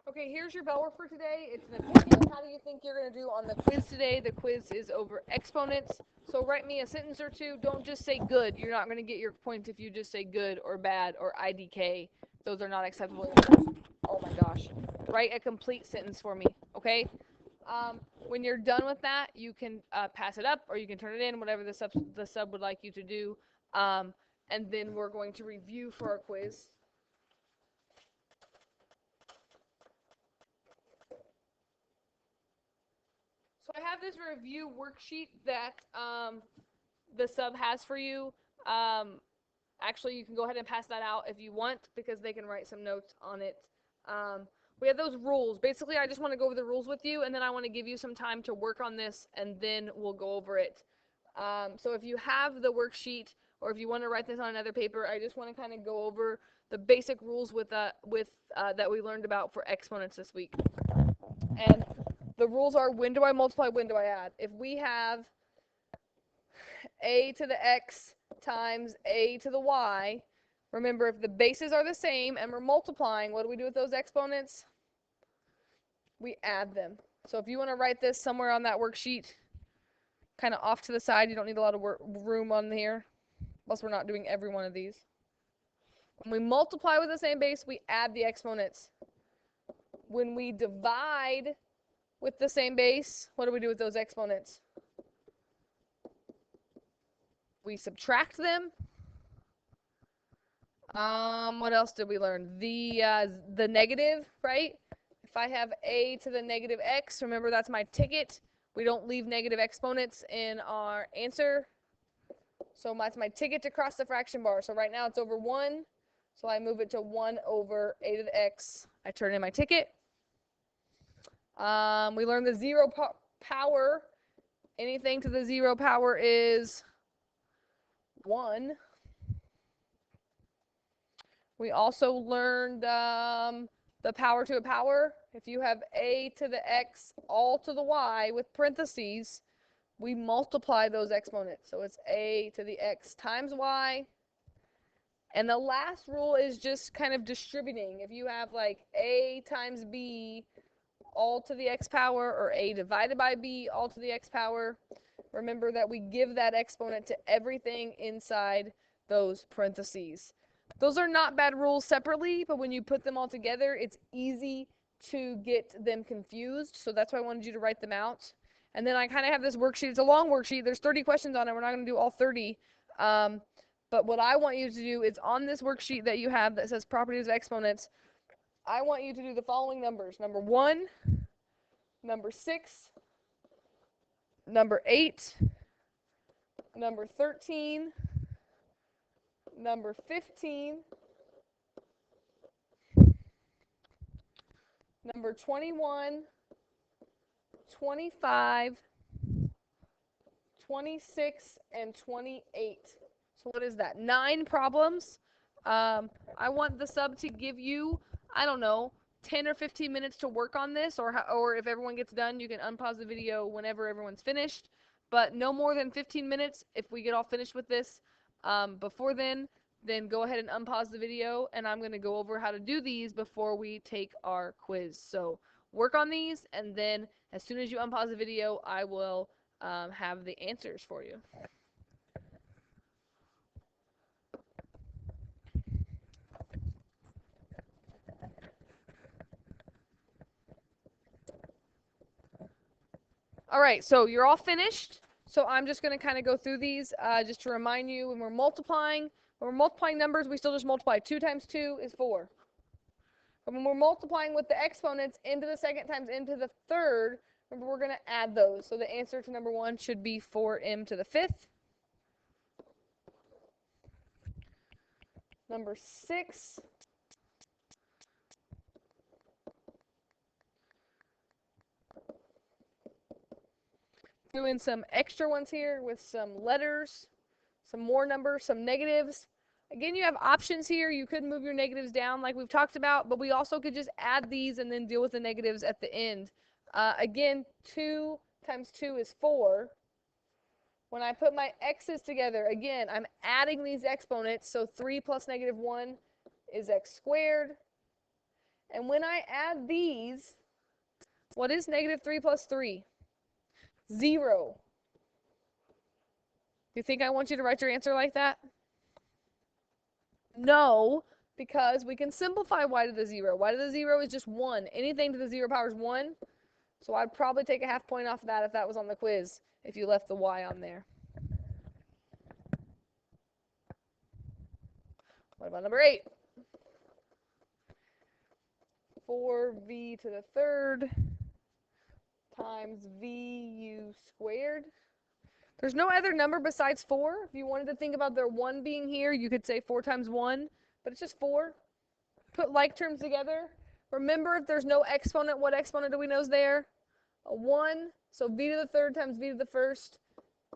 Okay, here's your bell for today. It's an opinion. How do you think you're going to do on the quiz today? The quiz is over exponents. So write me a sentence or two. Don't just say good. You're not going to get your points if you just say good or bad or IDK. Those are not acceptable answers. Oh my gosh. Write a complete sentence for me, okay? When you're done with that, you can pass it up or you can turn it in, whatever the sub would like you to do. And then we're going to review for our quiz. So I have this review worksheet that the sub has for you. Actually, you can go ahead and pass that out if you want because they can write some notes on it. We have those rules. Basically, I just want to go over the rules with you, and then I want to give you some time to work on this, and then we'll go over it. So if you have the worksheet, or if you want to write this on another paper, I just want to kind of go over the basic rules that we learned about for exponents this week. And the rules are, when do I multiply, when do I add? If we have a to the x times a to the y, remember, if the bases are the same and we're multiplying, what do we do with those exponents? We add them. So if you want to write this somewhere on that worksheet, kind of off to the side, you don't need a lot of room on here, plus we're not doing every one of these. When we multiply with the same base, we add the exponents. When we divide with the same base, what do we do with those exponents? We subtract them. What else did we learn? The negative, right? If I have a to the negative x, remember that's my ticket. We don't leave negative exponents in our answer. So that's my ticket to cross the fraction bar. So right now it's over 1. So I move it to 1 over a to the x. I turn in my ticket. We learned the 0 power. Anything to the 0 power is 1. We also learned the power to a power. If you have a to the x all to the y with parentheses, we multiply those exponents. So it's a to the x times y. And the last rule is just kind of distributing. If you have like a times b all to the x power, or a divided by b all to the x power, remember that we give that exponent to everything inside those parentheses. Those are not bad rules separately, but when you put them all together, it's easy to get them confused. So that's why I wanted you to write them out. And then I kind of have this worksheet. It's a long worksheet. There's 30 questions on it. We're not going to do all 30. But what I want you to do is, on this worksheet that you have that says properties of exponents, I want you to do the following numbers. Number 1, number 6, number 8, number 13, number 15, number 21, 25, 26, and 28. So what is that? 9 problems. I want the sub to give you, I don't know, 10 or 15 minutes to work on this, or if everyone gets done, you can unpause the video whenever everyone's finished. But no more than 15 minutes. If we get all finished with this before then go ahead and unpause the video, and I'm going to go over how to do these before we take our quiz. So work on these, and then as soon as you unpause the video, I will have the answers for you. All right, so you're all finished. So I'm just going to kind of go through these just to remind you, when we're multiplying numbers, we still just multiply. 2 times 2 is 4. But when we're multiplying with the exponents into the second times into the third, remember, we're going to add those. So the answer to number 1 should be 4m to the 5th. Number 6. Doing some extra ones here with some letters, some more numbers, some negatives. Again, you have options here. You could move your negatives down like we've talked about, but we also could just add these and then deal with the negatives at the end. Again, 2 times 2 is 4. When I put my x's together, again, I'm adding these exponents. So 3 plus negative 1 is x squared. And when I add these, what is negative 3 plus 3? 0. Do you think I want you to write your answer like that? No, because we can simplify y to the 0. Y to the 0 is just 1. Anything to the 0 power is 1. So I'd probably take a half point off of that if that was on the quiz, if you left the y on there. What about number 8? 4v to the third times vu squared. There's no other number besides 4. If you wanted to think about their 1 being here, you could say 4 times 1, but it's just 4. Put like terms together. Remember, if there's no exponent, what exponent do we know is there? A 1. So v to the third times v to the first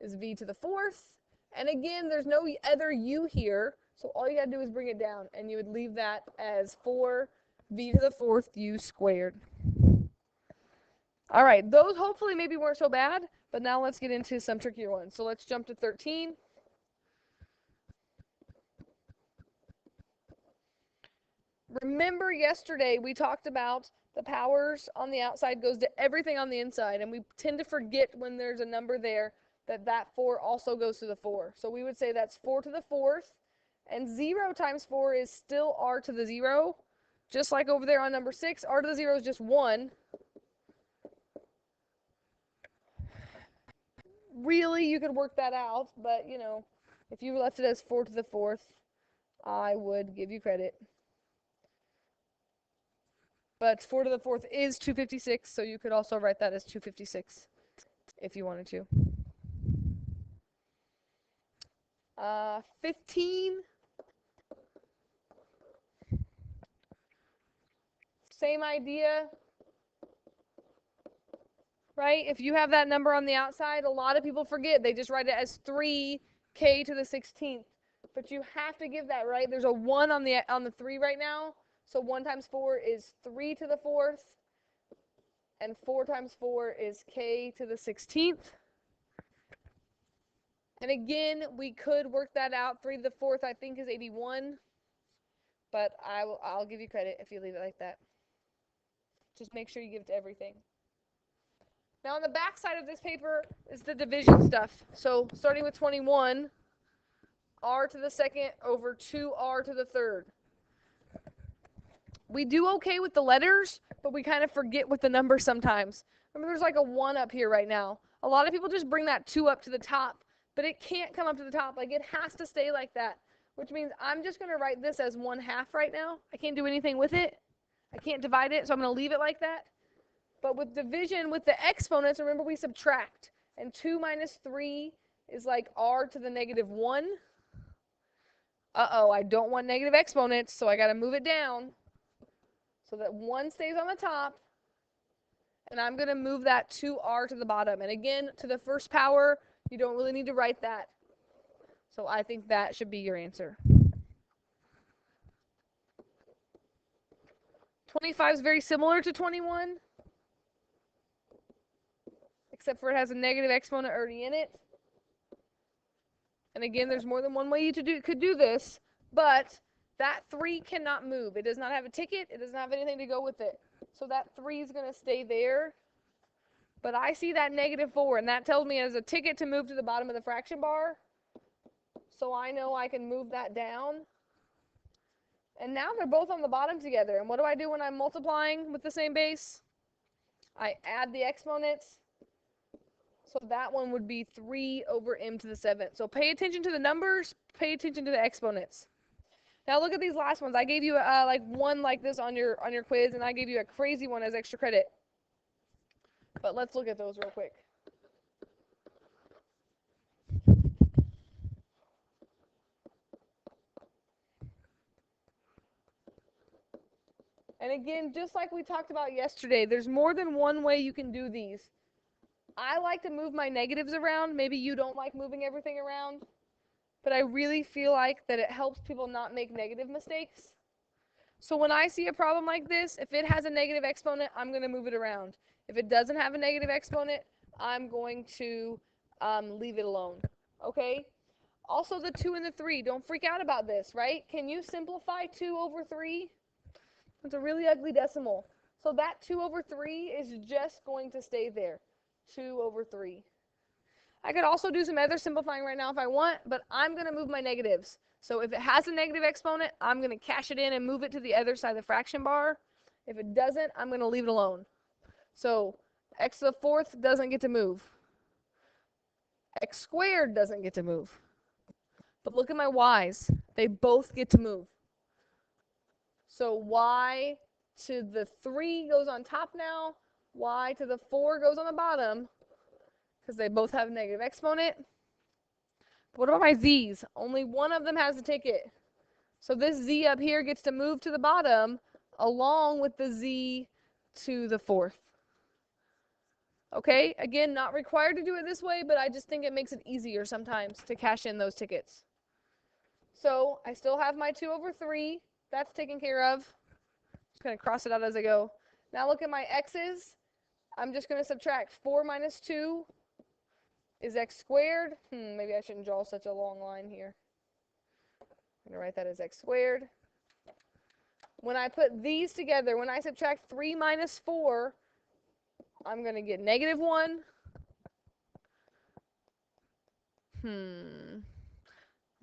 is v to the fourth. And again, there's no other u here, so all you got to do is bring it down, and you would leave that as 4 v to the fourth u squared. All right, those hopefully maybe weren't so bad, but now let's get into some trickier ones. So let's jump to 13. Remember yesterday we talked about the powers on the outside goes to everything on the inside, and we tend to forget when there's a number there that 4 also goes to the 4. So we would say that's 4 to the fourth, and 0 times 4 is still r to the 0. Just like over there on number 6, r to the 0 is just 1. Really, you could work that out, but, you know, if you left it as 4 to the fourth, I would give you credit. But 4 to the fourth is 256, so you could also write that as 256 if you wanted to. 15. Same idea, right? If you have that number on the outside, a lot of people forget. They just write it as 3k to the 16th. But you have to give that, right? There's a 1 on the 3 right now. So 1 times 4 is 3 to the fourth. And 4 times 4 is k to the 16th. And again, we could work that out. 3 to the fourth, I think, is 81. But I'll give you credit if you leave it like that. Just make sure you give it to everything. Now on the back side of this paper is the division stuff. So starting with 21, r to the second over 2r to the third. We do okay with the letters, but we kind of forget with the numbers sometimes. Remember, there's like a 1 up here right now. A lot of people just bring that 2 up to the top, but it can't come up to the top. Like, it has to stay like that, which means I'm just going to write this as 1/2 right now. I can't do anything with it. I can't divide it, so I'm going to leave it like that. But with division, with the exponents, remember we subtract. And 2 minus 3 is like r to the negative 1. Uh-oh, I don't want negative exponents, so I got to move it down so that 1 stays on the top. And I'm going to move that 2r to the bottom. And again, to the first power, you don't really need to write that. So I think that should be your answer. 25 is very similar to 21, except for it has a negative exponent already in it. And again, there's more than one way you could do this, but that 3 cannot move. It does not have a ticket. It doesn't have anything to go with it. So that 3 is going to stay there. But I see that negative 4, and that tells me it has a ticket to move to the bottom of the fraction bar. So I know I can move that down. And now they're both on the bottom together. And what do I do when I'm multiplying with the same base? I add the exponents. So that one would be 3 over m to the 7th. So pay attention to the numbers. Pay attention to the exponents. Now look at these last ones. I gave you like one like this on your quiz, and I gave you a crazy one as extra credit. But let's look at those real quick. And again, just like we talked about yesterday, there's more than one way you can do these. I like to move my negatives around. Maybe you don't like moving everything around. But I really feel like that it helps people not make negative mistakes. So when I see a problem like this, if it has a negative exponent, I'm going to move it around. If it doesn't have a negative exponent, I'm going to leave it alone. Okay? Also the 2 and the 3. Don't freak out about this, right? Can you simplify 2 over 3? It's a really ugly decimal. So that 2 over 3 is just going to stay there. 2 over 3. I could also do some other simplifying right now if I want, but I'm going to move my negatives. So if it has a negative exponent, I'm going to cash it in and move it to the other side of the fraction bar. If it doesn't, I'm going to leave it alone. So x to the fourth doesn't get to move. X squared doesn't get to move. But look at my y's. They both get to move. So y to the 3 goes on top now. Y to the 4 goes on the bottom because they both have a negative exponent. But what about my z's? Only one of them has a ticket. So this z up here gets to move to the bottom along with the z to the 4th. Okay, again, not required to do it this way, but I just think it makes it easier sometimes to cash in those tickets. So I still have my 2 over 3. That's taken care of. Just going to cross it out as I go. Now look at my x's. I'm just going to subtract 4 minus 2 is x squared. Maybe I shouldn't draw such a long line here. I'm going to write that as x squared. When I put these together, when I subtract 3 minus 4, I'm going to get negative 1.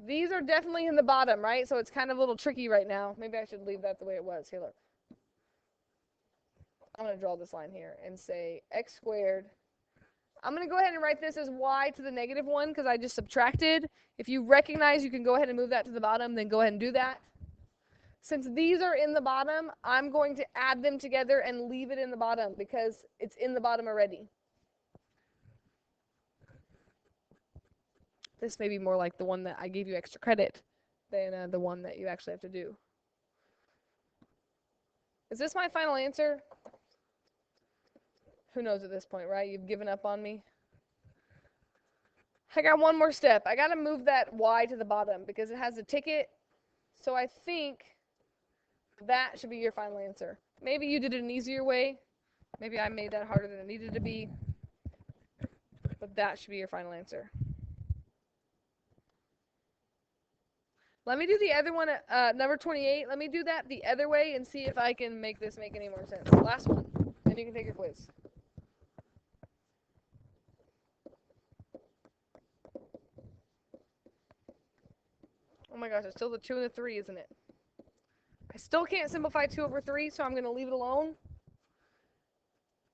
These are definitely in the bottom, right? So it's kind of a little tricky right now. Maybe I should leave that the way it was. Here, look. I'm going to draw this line here and say x squared. I'm going to go ahead and write this as y to the negative 1 because I just subtracted. If you recognize you can go ahead and move that to the bottom, then go ahead and do that. Since these are in the bottom, I'm going to add them together and leave it in the bottom because it's in the bottom already. This may be more like the one that I gave you extra credit than the one that you actually have to do. Is this my final answer? Who knows at this point, right? You've given up on me. I got one more step. I got to move that y to the bottom because it has a ticket. So I think that should be your final answer. Maybe you did it an easier way. Maybe I made that harder than it needed to be. But that should be your final answer. Let me do the other one at number 28. Let me do that the other way and see if I can make this make any more sense. Last one. Then you can take your quiz. Oh my gosh, it's still the 2 and the 3, isn't it? I still can't simplify 2 over 3, so I'm going to leave it alone.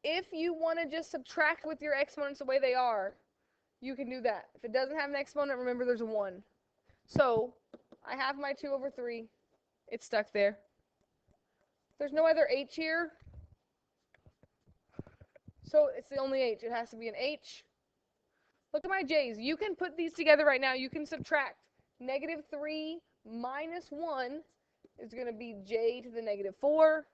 If you want to just subtract with your exponents the way they are, you can do that. If it doesn't have an exponent, remember there's a 1. So I have my 2 over 3. It's stuck there. There's no other h here. So it's the only h. It has to be an h. Look at my j's. You can put these together right now. You can subtract. Negative 3 minus 1 is going to be j to the negative 4.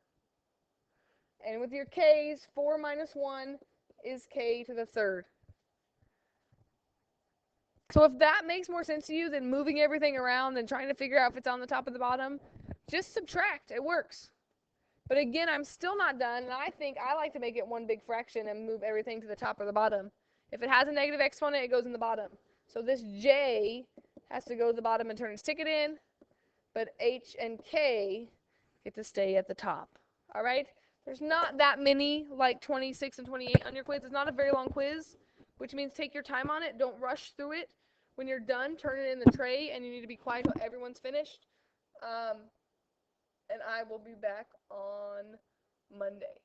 And with your k's, 4 minus 1 is k to the 3rd. So if that makes more sense to you than moving everything around and trying to figure out if it's on the top or the bottom, just subtract. It works. But again, I'm still not done, and I think I like to make it one big fraction and move everything to the top or the bottom. If it has a negative exponent, it goes in the bottom. So this j has to go to the bottom and turn its ticket in, but h and k get to stay at the top. All right? There's not that many, like 26 and 28 on your quiz. It's not a very long quiz, which means take your time on it. Don't rush through it. When you're done, turn it in the tray, and you need to be quiet until everyone's finished. And I will be back on Monday.